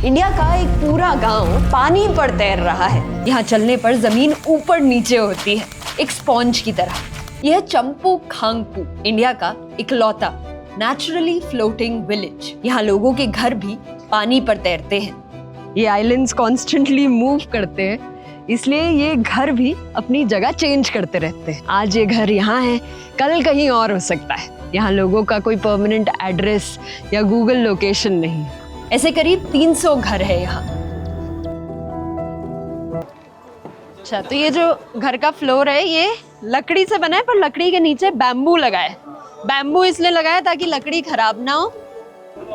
India का एक पूरा गांव पानी पर तैर रहा है। यहाँ चलने पर जमीन ऊपर नीचे होती है, एक स्पॉन्ज की तरह। यह चंपू खांगपू इंडिया का इकलौता नेचुरली फ्लोटिंग विलेज। यहाँ लोगों के घर भी पानी पर तैरते हैं। ये आइलैंड्स कॉन्स्टेंटली मूव करते हैं, इसलिए ये घर भी अपनी जगह चेंज करते रहते हैं। आज ये घर यहाँ है, कल कहीं और हो सकता है। यहाँ लोगों का कोई परमानेंट एड्रेस या गूगल लोकेशन नहीं है। ऐसे करीब 300 घर है यहाँ। अच्छा, तो ये जो घर का फ्लोर है ये लकड़ी से बना है, पर लकड़ी के नीचे बैम्बू लगा है। बैम्बू इसलिए लगाया ताकि लकड़ी खराब ना हो।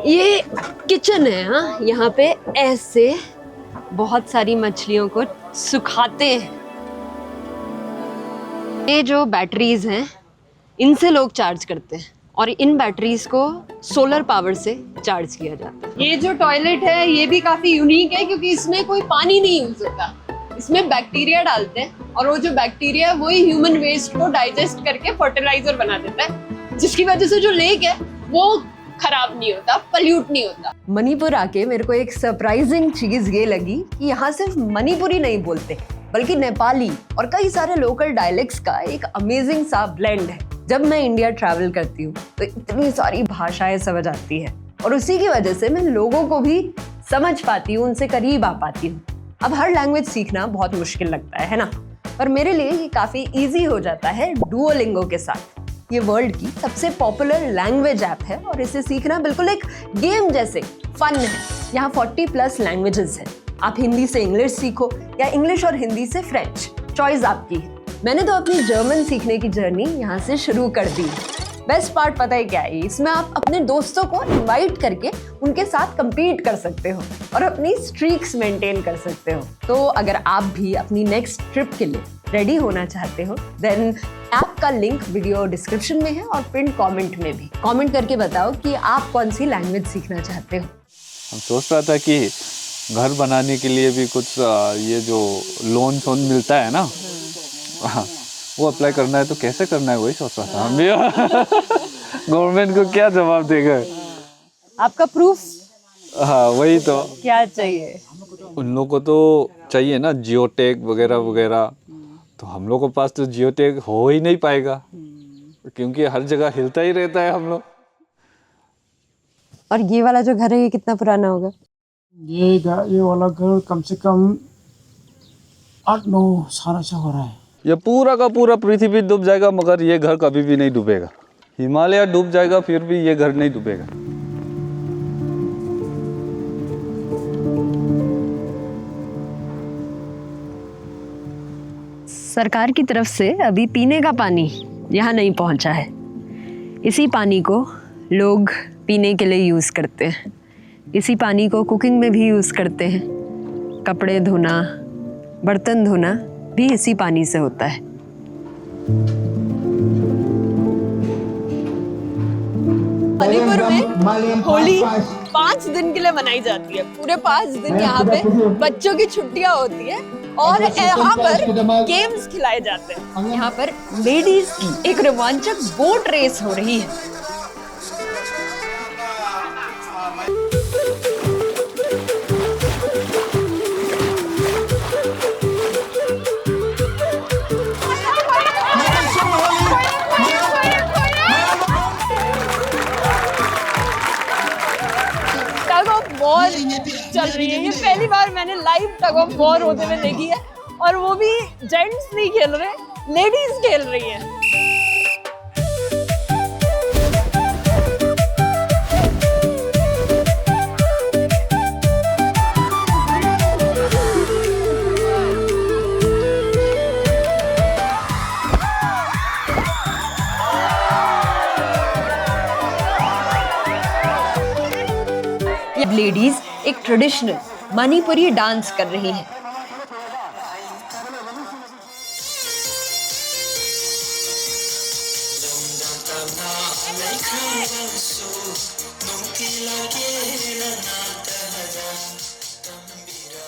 ये किचन है। हाँ, यहाँ पे ऐसे बहुत सारी मछलियों को सुखाते हैं। ये जो बैटरीज हैं इनसे लोग चार्ज करते हैं और इन बैटरीज को सोलर पावर से चार्ज किया जाता है। ये जो टॉयलेट है ये भी काफी यूनिक है क्योंकि इसमें कोई पानी नहीं यूज होता। इसमें बैक्टीरिया डालते हैं और वो जो बैक्टीरिया वही ह्यूमन वेस्ट को डाइजेस्ट करके फर्टिलाइजर बना देता है, जिसकी वजह से जो लेक है वो खराब नहीं होता, पल्यूट नहीं होता। मणिपुर आके मेरे को एक सरप्राइजिंग चीज ये लगी कि यहाँ सिर्फ मणिपुरी नहीं बोलते बल्कि नेपाली और कई सारे लोकल डायलेक्ट्स का एक अमेजिंग सा ब्लेंड है। जब मैं इंडिया ट्रैवल करती हूँ तो इतनी सारी भाषाएं समझ आती है और उसी की वजह से मैं लोगों को भी समझ पाती हूँ, उनसे करीब आ पाती हूँ। अब हर लैंग्वेज सीखना बहुत मुश्किल लगता है ना, पर मेरे लिए ये काफी इजी हो जाता है डुओलिंगो के साथ। ये वर्ल्ड की सबसे पॉपुलर लैंग्वेज ऐप है और इसे सीखना बिल्कुल एक गेम जैसे फन है। यहाँ 40+ लैंग्वेजेस हैं। आप हिंदी से इंग्लिश सीखो या इंग्लिश और हिंदी से फ्रेंच, चॉइस आपकी है। मैंने तो अपनी जर्मन सीखने की जर्नी यहाँ से शुरू कर दी। बेस्ट पार्ट पता है क्या है? इसमें आप अपने दोस्तों को इनवाइट करके उनके साथ compete कर सकते हो और अपनी स्ट्रीक्स मेंटेन कर सकते हो। तो अगर आप भी अपनी नेक्स्ट ट्रिप के लिए रेडी होना चाहते हो देन ऐप का लिंक वीडियो डिस्क्रिप्शन में है और पिन कमेंट में भी। कमेंट करके बताओ कि आप कौन सी लैंग्वेज सीखना चाहते हो। हम सोच रहा था कि घर बनाने के लिए भी कुछ ये जो लोन मिलता है ना, वो अप्लाई करना है, तो कैसे करना है वही सोच रहा था हम भी। गवर्नमेंट को क्या जवाब देगा? आपका प्रूफ? हाँ, वही तो। क्या चाहिए उन लोगों को? तो चाहिए ना जियो टैग वगैरह वगैरह। तो हम लोग के पास तो जियो टैग हो ही नहीं पाएगा क्योंकि हर जगह हिलता ही रहता है हम लोग। और ये वाला जो घर है ये कितना पुराना होगा? ये वाला घर कम से कम 8-9 साल से हो रहा है। ये पूरा का पूरा पृथ्वी डूब जाएगा मगर ये घर कभी भी नहीं डूबेगा। हिमालय डूब जाएगा फिर भी ये घर नहीं डूबेगा। सरकार की तरफ से अभी पीने का पानी यहाँ नहीं पहुँचा है। इसी पानी को लोग पीने के लिए यूज़ करते हैं। इसी पानी को कुकिंग में भी यूज़ करते हैं। कपड़े धोना, बर्तन धोना भी इसी पानी से होता है। मणिपुर में होली 5 दिन के लिए मनाई जाती है। पूरे 5 दिन यहाँ पे बच्चों की छुट्टियां होती है और यहाँ पर गेम्स खिलाए जाते हैं। यहाँ पर लेडीज की एक रोमांचक बोट रेस हो रही है। वॉर चल रही है। ये पहली बार मैंने लाइव टग ऑफ वॉर होते हुए देखी है और वो भी जेंट्स नहीं खेल रहे, लेडीज खेल रही है। लेडीज एक ट्रेडिशनल मणिपुरी डांस कर रही हैं।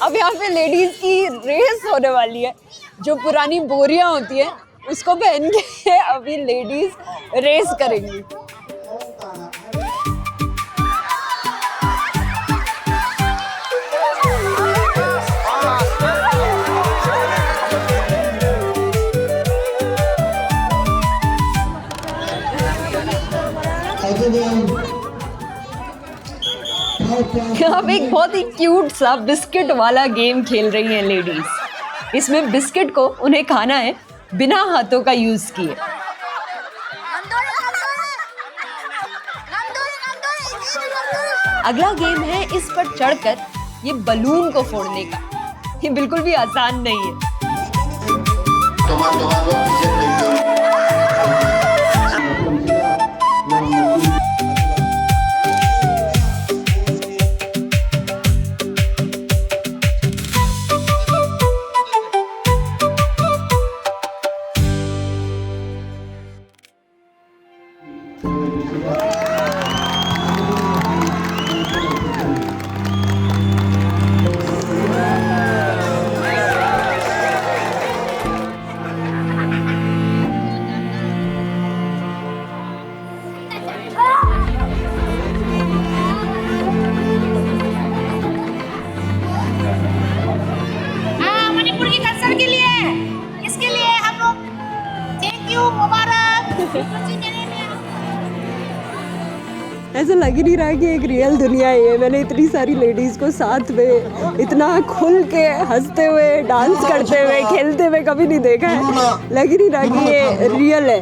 अब यहाँ पे लेडीज की रेस होने वाली है। जो पुरानी बोरियां होती है उसको पहन के अभी लेडीज रेस करेंगी। अब एक बहुत ही क्यूट सा बिस्किट वाला गेम खेल रही हैं लेडीज। इसमें बिस्किट को उन्हें खाना है बिना हाथों का यूज किए। अगला गेम है इस पर चढ़कर ये बलून को फोड़ने का। ये बिल्कुल भी आसान नहीं है। मणिपुर की कल्चर के लिए, इसके लिए हम लोग थैंक यू मुबारक। ऐसा लग ही नहीं रहा कि एक रियल दुनिया है ये। मैंने इतनी सारी लेडीज को साथ में इतना खुल के हंसते हुए, डांस करते हुए, खेलते हुए कभी नहीं देखा है। लग ही नहीं रहा कि ये रियल है।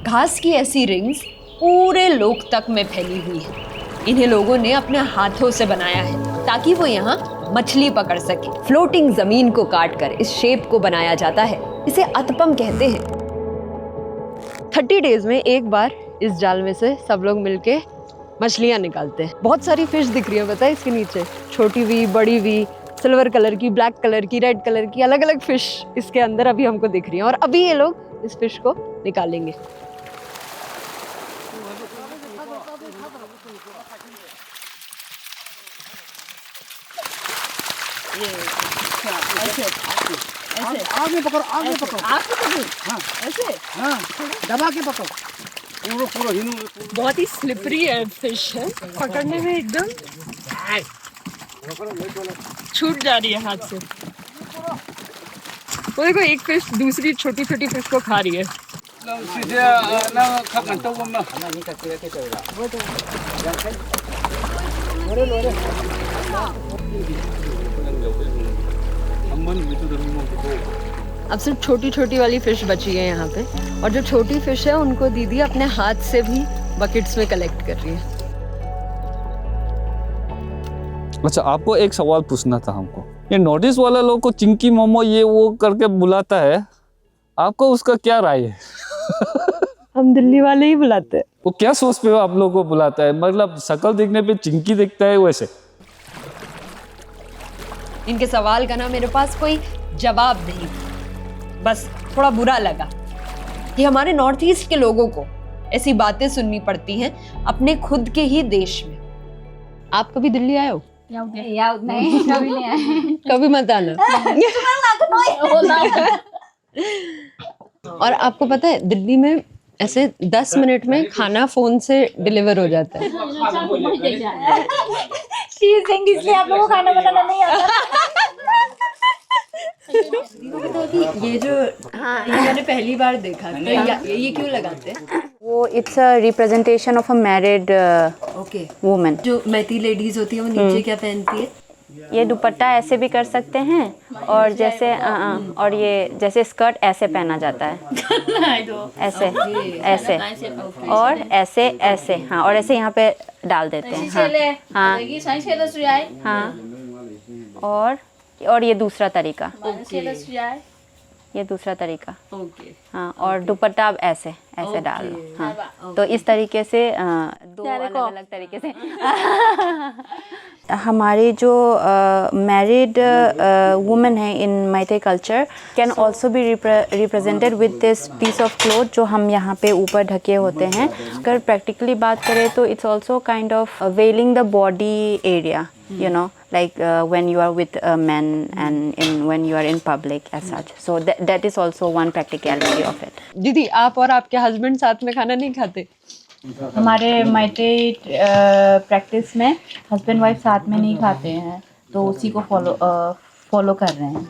घास की ऐसी रिंग्स पूरे लोकतक में फैली हुई है। इन्हें लोगों ने अपने हाथों से बनाया है ताकि वो यहाँ मछली पकड़ सके। फ्लोटिंग जमीन को काटकर इस शेप को बनाया जाता है। इसे अतपम कहते हैं। 30 डेज में एक बार इस जाल में से सब लोग मिलके मछलियाँ निकालते हैं। बहुत सारी फिश दिख रही है, पता है इसके नीचे, छोटी भी, बड़ी भी, सिल्वर कलर की, ब्लैक कलर की, रेड कलर की, अलग अलग फिश इसके अंदर अभी हमको दिख रही है। और अभी ये लोग इस फिश को निकालेंगे। आगे पकड़ो, आगे पकड़ो, हाँ ऐसे हाँ, दबा के पकड़ो। पूरा पूरा हिनू। बहुत ही स्लिपरी है फिश है, पकड़ने में एकदम छूट जा रही है हाथ से। वो देखो एक फिश दूसरी छोटी छोटी फिश को खा रही है। अब सिर्फ छोटी छोटी वाली फिश बची है यहाँ पे, और जो छोटी फिश है उनको दीदी अपने हाथ से भी बकेट्स में कलेक्ट कर रही है। अच्छा, आपको एक सवाल पूछना था हमको। ये नॉर्थ ईस्ट वाला लोग को चिंकी मोमो ये वो करके बुलाता है, आपको उसका क्या राय है? हम दिल्ली वाले ही बुलाते हैं। वो क्या सोच पे आप लोगों को बुलाता है? मतलब शक्ल देखने पे चिंकी दिखता है वैसे? इनके सवाल का ना मेरे पास कोई जवाब नहीं, बस थोड़ा बुरा लगा कि हमारे नॉर्थ ईस्ट के लोगों को ऐसी बातें सुननी पड़ती हैं अपने खुद के ही देश में। आप कभी दिल्ली आए हो? नहीं, कभी नहीं आए। कभी मत आना। और आपको पता है दिल्ली में ऐसे 10 मिनट में खाना फोन से डिलीवर हो जाता है। इसलिए आप लोगों को खाना बनाना नहीं आता। ये जो ये मैंने पहली बार देखा, तो ये क्यों लगाते हैं? वो it's a representation of a married okay. Woman. जो मैती लेडीज होती है वो नीचे क्या पहनती है? ये दुपट्टा ऐसे भी कर सकते हैं और जैसे और ये जैसे स्कर्ट ऐसे पहना जाता है, ऐसे ऐसे और ऐसे ऐसे, हाँ, और ऐसे यहाँ पे डाल देते हैं। हाँ हाँ हाँ। और ये दूसरा तरीका, ये दूसरा तरीका। ओके। हाँ, और दुपट्टा अब ऐसे ऐसे डाल लो। हाँ, तो इस तरीके से दो अलग अलग तरीके से हमारी जो मैरिड वुमेन है इन Meitei culture can also be represented with this piece of cloth जो हम यहाँ पे ऊपर ढके होते हैं। अगर प्रैक्टिकली बात करें तो it's also kind of veiling the body area, you know, like when you are with men and when you are in public as such. So that is also one practicality of it. दीदी, आप और आपके husband साथ में खाना नहीं खाते? हमारे मायटे प्रैक्टिस में हस्बैंड वाइफ साथ में नहीं खाते हैं, तो उसी को फॉलो कर रहे हैं।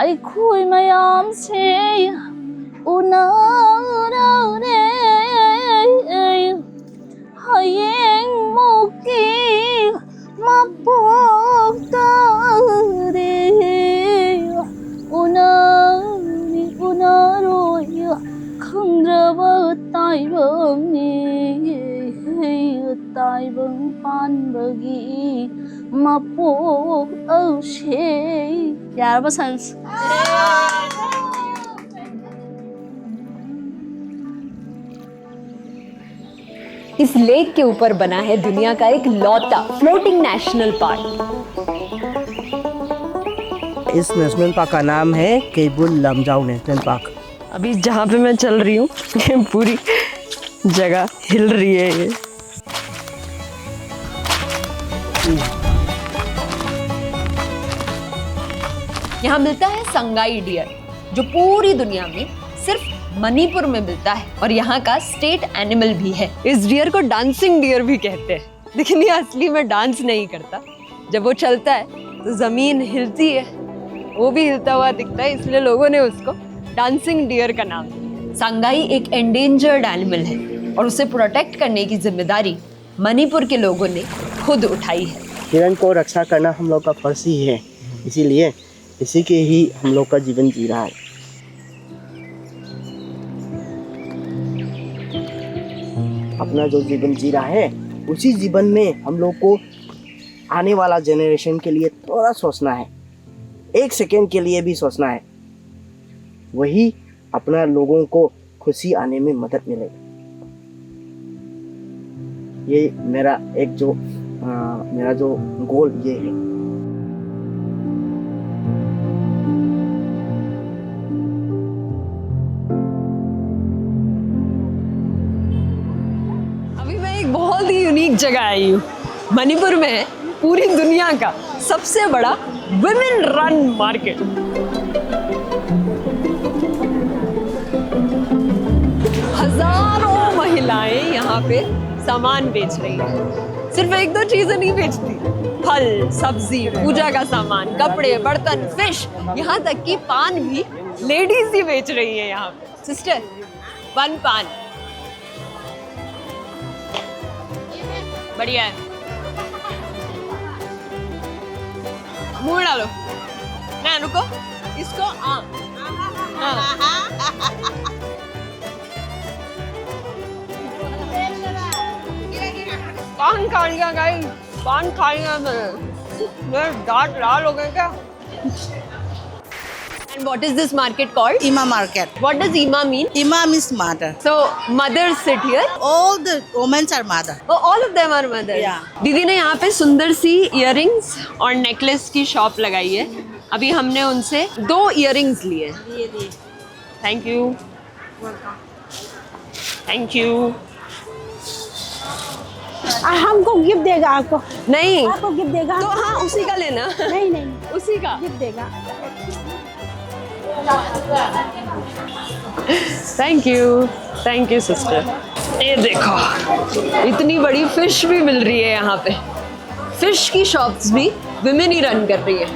ꯑꯩꯈꯣꯏ ꯃꯌꯥꯝꯁꯦ ꯎꯅꯔꯔꯦ ꯍꯌꯦꯡ ꯃꯨꯛꯀꯤ ꯃꯄꯣꯛꯇꯔꯦ 우나니 우나로야 ꯈꯪꯗ꯭ꯔꯕ ꯇꯥꯏꯕꯪꯅꯤ ꯇꯥꯏꯕꯪ ꯄꯥꯟꯕꯒꯤ ꯃꯄꯣꯛ ꯑꯧꯁꯦ ꯌꯥꯔꯕ ꯁꯟꯁ इस लेक के ऊपर बना है दुनिया का एक लौता फ्लोटिंग नेशनल पार्क। इस नेशनल पार्क का नाम है केबुल लमजाओ नेशनल पार्क। अभी जहाँ पे मैं चल रही हूँ ये पूरी जगह हिल रही है ये। यहाँ मिलता है संगाई डियर जो पूरी दुनिया में सिर्फ मणिपुर में मिलता है और यहाँ का स्टेट एनिमल भी है। इस डियर को डांसिंग डियर भी कहते हैं, लेकिन ये असली में डांस नहीं करता। जब वो चलता है तो जमीन हिलती है, वो भी हिलता हुआ दिखता है, इसलिए लोगों ने उसको डांसिंग डियर का नाम दिया। संगाई एक एंडेंजर्ड एनिमल है और उसे प्रोटेक्ट करने की जिम्मेदारी मणिपुर के लोगों ने खुद उठाई है। हिरण को रक्षा करना हम लोग का फर्ज ही है, इसीलिए इसी के ही हम लोग का जीवन जी रहा है। अपना जो जीवन जी रहा है उसी जीवन में हम लोग को आने वाला जनरेशन के लिए थोड़ा सोचना है, 1 सेकेंड के लिए भी सोचना है, वही अपना लोगों को खुशी आने में मदद मिलेगी। ये मेरा जो गोल ये है। अभी मैं एक बहुत ही यूनिक जगह आई हूँ। मणिपुर में है पूरी दुनिया का सबसे बड़ा वुमेन रन मार्केट। हजारों महिलाएं यहाँ पे सामान बेच रही हैं। सिर्फ 1-2 चीजें नहीं बेचती, फल, सब्जी, पूजा का सामान, कपड़े, बर्तन, फिश, यहाँ तक कि पान भी लेडीज ही बेच रही है यहाँ पे। सिस्टर, 1 पान बढ़िया है, मुंह डालो ना, रुको इसको। पान खा लिया गाइस, पान खा लिया मेरे दांत लाल हो गए क्या? And what is this market called? Ima market. What does Ima mean? Ima means mother. So mothers sit here. All the women are mother. Oh, all of them are mothers. Yeah. दीदी ने यहाँ पे सुंदर सी earrings और necklace की shop लगाई है। अभी हमने उनसे 2 इयररिंग्स लिए। Thank you. Thank you. हमको गिफ्ट देगा आपको? नहीं, आपको गिफ्ट देगा? तो हाँ उसी का लेना। नहीं नहीं, उसी का गिफ्ट देगा। Thank you sister. ये देखो इतनी बड़ी फिश भी मिल रही है यहाँ पे। फिश की शॉप्स भी विमेन ही रन कर रही है।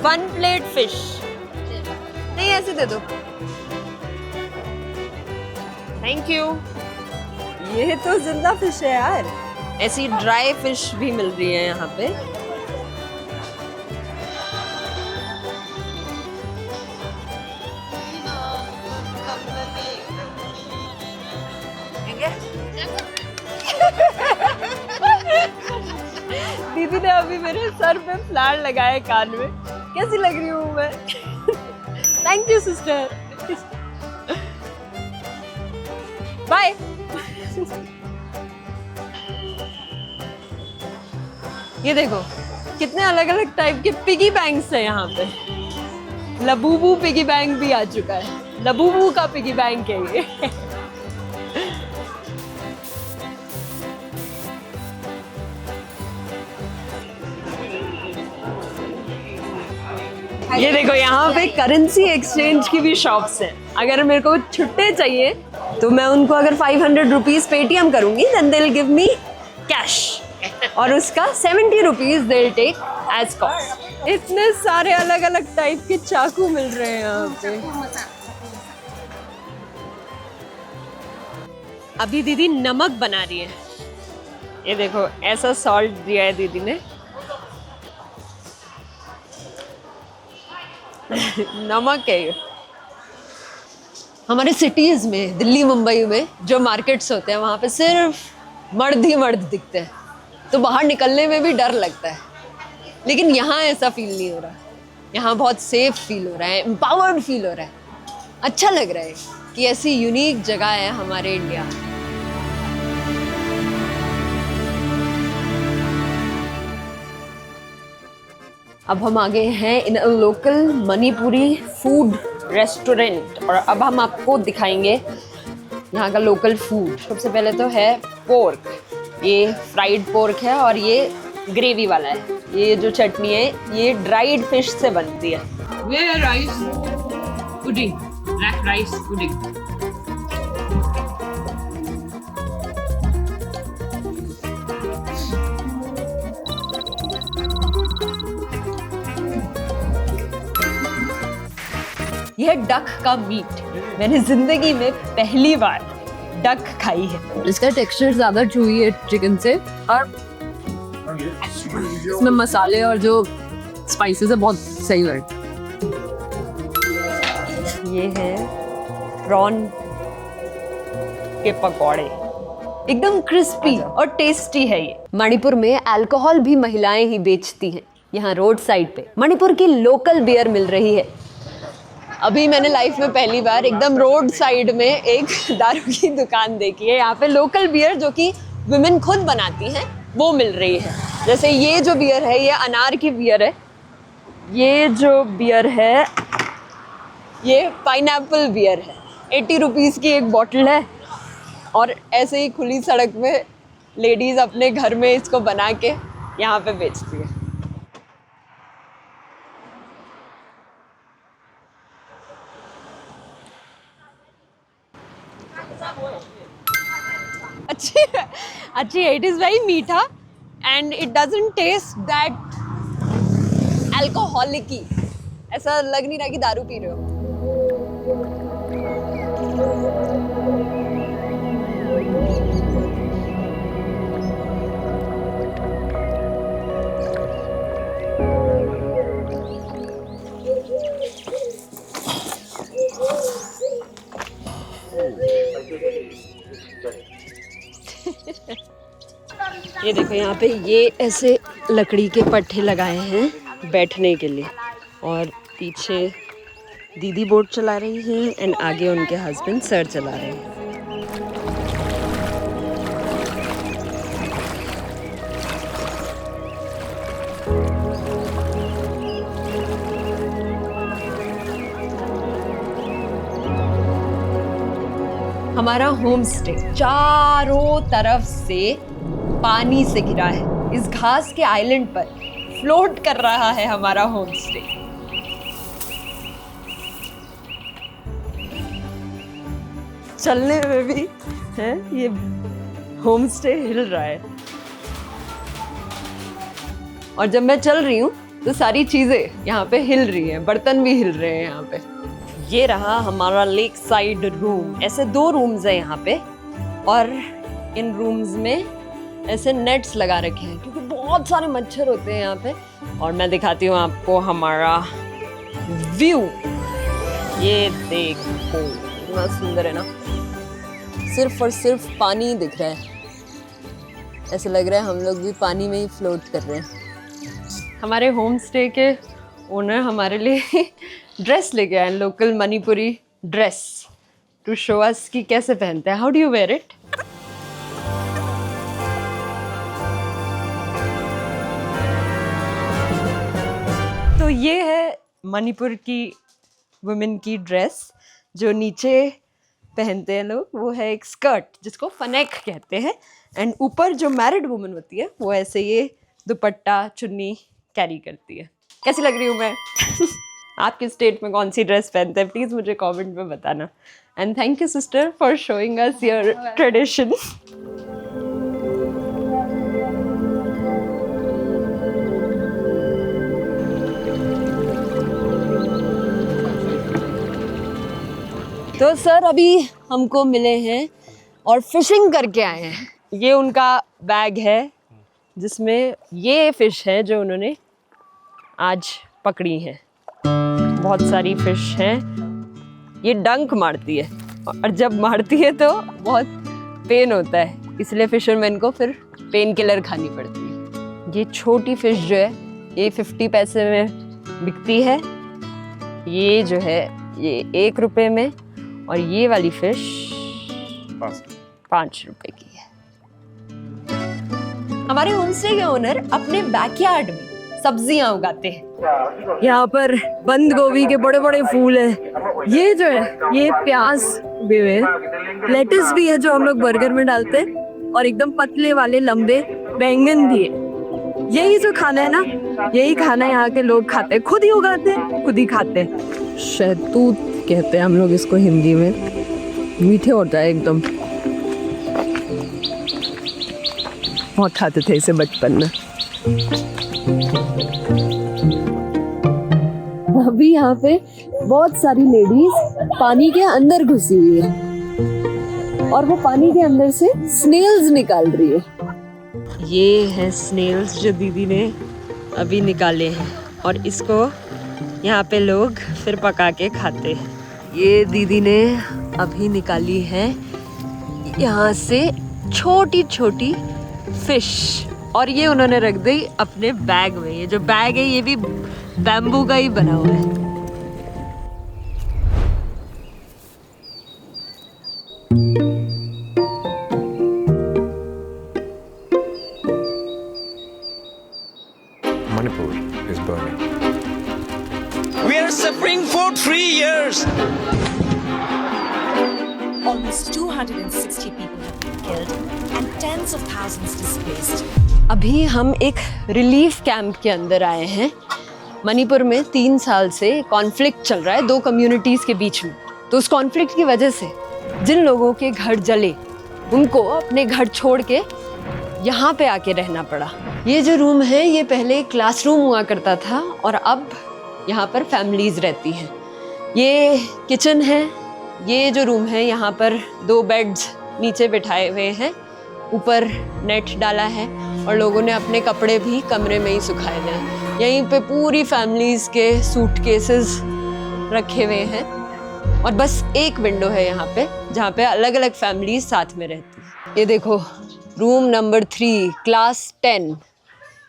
1 प्लेट फिश। नहीं ऐसे दे दो। Thank you. ये तो जिंदा फिश है यार। ऐसी ड्राई फिश भी मिल रही है यहाँ पे। दीदी ने अभी मेरे सर पे फ्लैट लगाए कान में। कैसी लग रही हूँ मैं? Thank you sister. बाय। ये देखो कितने अलग अलग टाइप के पिगी बैंक्स हैं यहाँ पे। लबूबू पिगी बैंक भी आ चुका है। लबूबू का पिगी बैंक है ये। ये देखो यहाँ पे करेंसी एक्सचेंज की भी शॉप्स हैं। अगर मेरे को छुट्टे चाहिए तो मैं उनको अगर 500 रुपीज पेटीएम करूंगी then they'll give me cash और उसका 70 rupees they'll take as cost। इतने सारे अलग अलग टाइप के चाकू मिल रहे हैं यहाँ पे। अभी दीदी नमक बना रही है। ये देखो ऐसा सॉल्ट दिया है दीदी ने। नमक है ये। हमारे सिटीज में, दिल्ली मुंबई में जो मार्केट्स होते हैं वहाँ पे सिर्फ मर्द ही मर्द दिखते हैं, तो बाहर निकलने में भी डर लगता है। लेकिन यहाँ ऐसा फील नहीं हो रहा। यहाँ बहुत सेफ फील हो रहा है, एम्पावर्ड फील हो रहा है। अच्छा लग रहा है कि ऐसी यूनिक जगह है हमारे इंडिया में। अब हम आ गए हैं इन लोकल मणिपुरी फूड रेस्टोरेंट और अब हम आपको दिखाएंगे यहाँ का लोकल फूड। सबसे पहले तो है पोर्क, ये फ्राइड पोर्क है और ये ग्रेवी वाला है। ये जो चटनी है ये ड्राइड फिश से बनती है। ये rice pudding, black rice pudding. यह डक का मीट, मैंने जिंदगी में पहली बार डक खाई है। इसका टेक्सचर ज्यादा चूई है चिकन से और इसमें मसाले और जो स्पाइसेस है बहुत सही है। ये है प्रॉन के पकौड़े, एकदम क्रिस्पी और टेस्टी है ये। मणिपुर में अल्कोहल भी महिलाएं ही बेचती हैं। यहाँ रोड साइड पे मणिपुर की लोकल बियर मिल रही है। अभी मैंने लाइफ में पहली बार एकदम रोड साइड में एक दारू की दुकान देखी है। यहाँ पे लोकल बियर जो कि वुमेन खुद बनाती हैं वो मिल रही है। जैसे ये जो बियर है ये अनार की बियर है। ये जो बियर है ये पाइनएप्पल बियर है। 80 रुपीज़ की एक बॉटल है और ऐसे ही खुली सड़क में लेडीज़ अपने घर में इसको बना के यहाँ पे बेचती है। अच्छी इट इज़ वेरी मीठा and it doesn't taste that alcoholic. ऐसा लग नहीं रहा कि दारू पी रहे हो। ये देखो यहाँ पे ये ऐसे लकड़ी के पट्टे लगाए हैं बैठने के लिए और पीछे दीदी बोट चला रही हैं एंड आगे उनके हस्बैंड सर चला रहे हैं। हमारा होम स्टे चारों तरफ से पानी से घिरा है। इस घास के आइलैंड पर फ्लोट कर रहा है हमारा होम स्टे। चलने में भी है ये होम स्टे हिल रहा है और जब मैं चल रही हूँ तो सारी चीजें यहाँ पे हिल रही हैं, बर्तन भी हिल रहे हैं यहाँ पे। ये रहा हमारा लेक साइड रूम। ऐसे 2 रूम्स हैं यहाँ पे और इन रूम्स में ऐसे नेट्स लगा रखे हैं क्योंकि बहुत सारे मच्छर होते हैं यहाँ पे। और मैं दिखाती हूँ आपको हमारा व्यू। ये देखो कितना सुंदर है ना, सिर्फ और सिर्फ पानी दिख रहा है। ऐसा लग रहा है हम लोग भी पानी में ही फ्लोट कर रहे हैं। हमारे होम स्टे के ओनर हमारे लिए ड्रेस लेके आए, local Manipuri dress, to show us कि कैसे पहनते हैं। How do you wear it? तो ये है मणिपुर की वुमेन की ड्रेस जो नीचे पहनते हैं लोग, वो है एक स्कर्ट जिसको फनेक कहते हैं एंड ऊपर जो मैरिड वुमेन होती है वो ऐसे ये दुपट्टा चुन्नी कैरी करती है। कैसी लग रही हूँ मैं? आपके स्टेट में कौन सी ड्रेस पहनते हैं प्लीज़ मुझे कमेंट में बताना। And thank you sister for showing us your tradition. तो सर अभी हमको मिले हैं और फिशिंग करके आए हैं। ये उनका बैग है जिसमें ये फिश है जो उन्होंने आज पकड़ी है। बहुत सारी फिश हैं। ये डंक मारती है और जब मारती है तो बहुत पेन होता है, इसलिए फिशरमैन को फिर पेन किलर खानी पड़ती है। ये छोटी फिश जो है ये 50 पैसे में बिकती है। ये जो है ये 1 रुपए में और ये वाली फिश 5 रुपए की है। हमारे होमस्टे के ओनर अपने बैकयार्ड में सब्जियां उगाते हैं। यहाँ पर बंद गोभी के बड़े बड़े फूल हैं। ये जो है ये प्याज भी है, लेटस भी है जो हम लोग बर्गर में डालते हैं और एकदम पतले वाले लंबे बैंगन भी है। यही जो खाना है ना, यही खाना यहाँ के लोग खाते हैं, खुद ही उगाते हैं, खुद ही खाते हैं। शहतूत कहते हैं हम लोग इसको हिंदी में। मीठे होता है एकदम, बहुत खाते थे इसे बचपन में। अभी यहाँ पे बहुत सारी लेडीज पानी के अंदर घुसी हुई है और वो पानी के अंदर से स्नेल्स निकाल रही है। ये है स्नेल्स जो दीदी ने अभी निकाले हैं और इसको यहाँ पे लोग फिर पका के खाते हैं। ये दीदी ने अभी निकाली है यहाँ से छोटी छोटी फिश और ये उन्होंने रख दी अपने बैग में। ये जो बैग है ये भी बैम्बू का ही बना हुआ है। Manipur is burning. We are suffering for 3 years. Almost 260 people have been killed and tens of thousands displaced. अभी हम एक रिलीफ कैंप के अंदर आए हैं। मणिपुर में 3 साल से कॉन्फ्लिक्ट चल रहा है 2 कम्युनिटीज़ के बीच में। तो उस कॉन्फ्लिक्ट की वजह से जिन लोगों के घर जले उनको अपने घर छोड़ के यहाँ पे आके रहना पड़ा। ये जो रूम है ये पहले क्लासरूम हुआ करता था और अब यहाँ पर फैमिलीज़ रहती हैं। ये किचन है। ये जो रूम है यहाँ पर 2 बेड्स नीचे बिठाए हुए हैं, ऊपर नेट डाला है और लोगों ने अपने कपड़े भी कमरे में ही सुखाए हुए हैं। यहीं पे पूरी फैमिलीज़ के सूटकेसेस रखे हुए हैं और बस एक विंडो है यहाँ पे जहाँ पे अलग अलग फैमिलीज साथ में रहती हैं। ये देखो रूम नंबर 3 क्लास 10,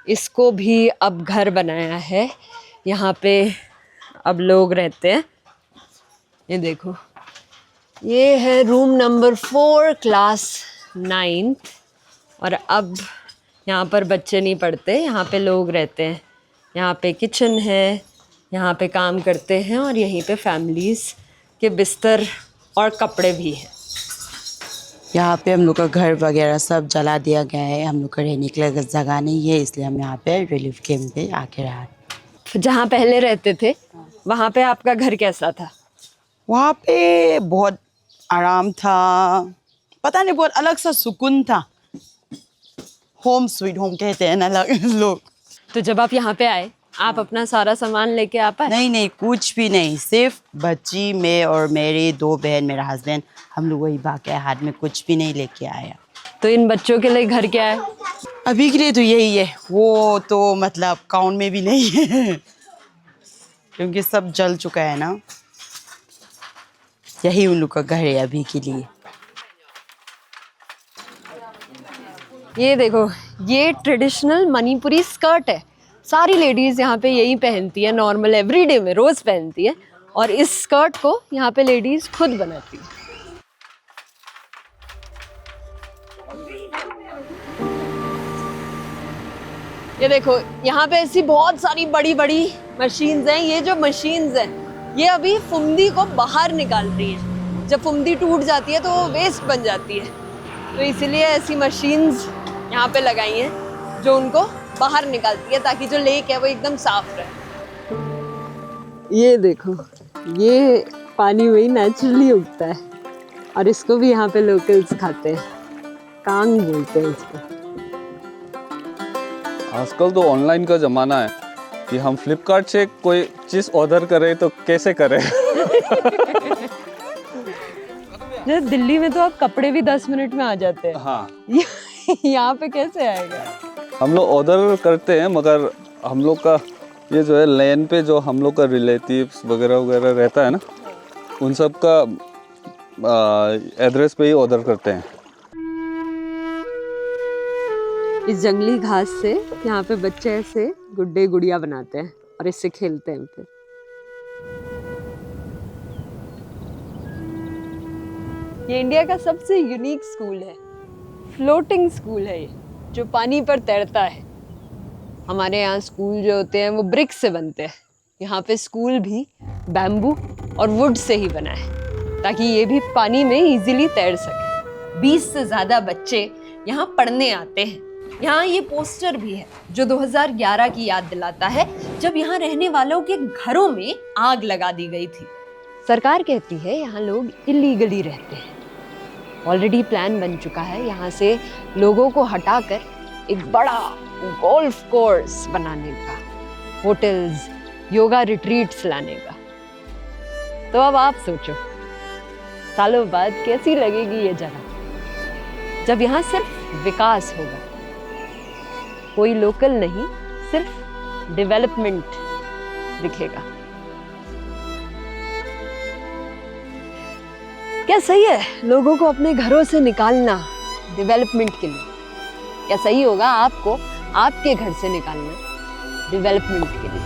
इसको भी अब घर बनाया है। यहाँ पे अब लोग रहते हैं। ये देखो ये है रूम नंबर 4 क्लास 9 और अब यहाँ पर बच्चे नहीं पढ़ते, यहाँ पे लोग रहते हैं। यहाँ पे किचन है, यहाँ पे काम करते हैं और यहीं पे फैमिलीज़ के बिस्तर और कपड़े भी हैं। यहाँ पे हम लोग का घर वगैरह सब जला दिया गया है। हम लोग का रहने के लिए जगह नहीं है, इसलिए हम यहाँ पे रिलीफ कैंप पे आके रहा। जहाँ पहले रहते थे वहाँ पे आपका घर कैसा था? वहाँ पे बहुत आराम था, पता नहीं बहुत अलग सा सुकून था। होम स्वीट होम कहते हैं ना लोग। तो जब आप यहाँ पे आए आप अपना सारा सामान लेके आ पाए? नहीं, कुछ भी नहीं, सिर्फ बच्ची मैं और मेरी 2 बहन, मेरा हस्बैंड, हम लोग वही बाकी हाथ में कुछ भी नहीं लेके आया। तो इन बच्चों के लिए घर क्या है? अभी के लिए तो यही है, वो तो मतलब काउंट में भी नहीं है क्योंकि सब जल चुका है ना। यही उन लोग का घर है अभी के लिए। ये देखो ये ट्रेडिशनल मणिपुरी स्कर्ट है। सारी लेडीज़ यहाँ पे यही पहनती है, नॉर्मल एवरीडे में रोज़ पहनती है और इस स्कर्ट को यहाँ पे लेडीज़ खुद बनाती है। ये देखो यहाँ पे ऐसी बहुत सारी बड़ी बड़ी मशीन्स हैं। ये जो मशीन्स हैं ये अभी फुमदी को बाहर निकाल रही हैं। जब फुमदी टूट जाती है तो वो वेस्ट बन जाती है, तो इसलिए ऐसी मशीन्स यहाँ पे लगाई हैं जो उनको बाहर निकालती है ताकि जो लेक है वो एकदम साफ रहे। ये देखो ये पानी में ही नेचुरली उगता है और इसको भी यहाँ पे लोकल्स खाते हैं। कांग बोलते हैं इसको। आजकल तो ऑनलाइन का ज़माना है कि हम फ्लिपकार्ट से कोई चीज़ ऑर्डर करें तो कैसे करें जैसे दिल्ली में तो आप कपड़े भी 10 मिनट में आ जाते हैं, हाँ यहाँ पे कैसे आएगा? हम लोग ऑर्डर करते हैं, मगर हम लोग का ये जो है लेन पे जो हम लोग का रिलेटिव्स वगैरह वगैरह रहता है ना, उन सब का एड्रेस पे ही ऑर्डर करते हैं। इस जंगली घास से यहाँ पे बच्चे ऐसे गुड्डे गुड़िया बनाते हैं और इससे खेलते हैं फिर। ये इंडिया का सबसे यूनिक स्कूल है, फ्लोटिंग स्कूल है ये, जो पानी पर तैरता है। हमारे यहाँ स्कूल जो होते हैं वो ब्रिक्स से बनते हैं, यहाँ पे स्कूल भी बैम्बू और वुड से ही बना है, ताकि ये भी पानी में इजीली तैर सके। 20 से ज़्यादा बच्चे यहाँ पढ़ने आते हैं। यहाँ ये पोस्टर भी है जो 2011 की याद दिलाता है, जब यहाँ रहने वालों के घरों में आग लगा दी गई थी। सरकार कहती है यहाँ लोग इलीगली रहते हैं। ऑलरेडी प्लान बन चुका है यहाँ से लोगों को हटाकर एक बड़ा गोल्फ कोर्स बनाने का, होटल्स, योगा रिट्रीट्स लाने का। तो अब आप सोचो, सालों बाद कैसी लगेगी ये जगह, जब यहाँ सिर्फ विकास होगा, कोई लोकल नहीं, सिर्फ डेवलपमेंट दिखेगा। क्या सही है लोगों को अपने घरों से निकालना डेवलपमेंट के लिए? क्या सही होगा आपको आपके घर से निकालना डेवलपमेंट के लिए?